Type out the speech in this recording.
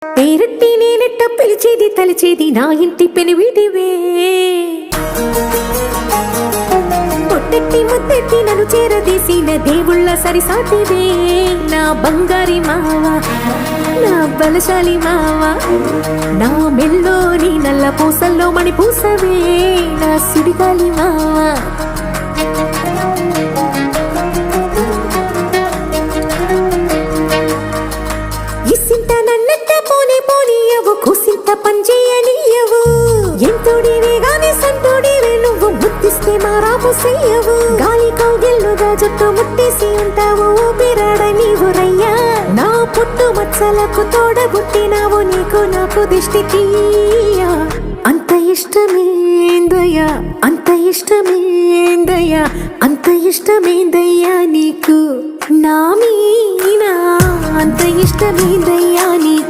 పేరట్టి నేనెట్ట పిలిచేది తలిచేది నా ఇంటి పెనివిటివే పొట్టెట్టి ముద్దెట్టి నన్ను చేరదీసిన దేవుళ్ళ సరిసాటివే నా బంగారి మావా నా బలశాలి మావా నా మెల్లోని నల్ల పూసల్లో మణి పూసవే నా సుడిగాలి మావా ఇసింత నన్నట్ట పోనే పోనీయవు కుసింత పంచేయనీయవు ఎంతోడివే గాని సంతోడివే నువ్వు ముద్దిస్తే మారాము చెయ్యవు గాలి కౌగిల్లుగా జుట్టు ముట్టేసి ఉంటావు ఊపిరాడ నీవు రయ్యా నా పుట్టు మచ్చలకు తోడబుట్టినావు నీకు నాకు దిష్టికి అంత ఇష్టమేందయ్యా అంత ఇష్టమేందయ్యా అంత ఇష్టమేందయ్యా నీకు నా మీనా అంత ఇష్టమేందయ్యా నీకు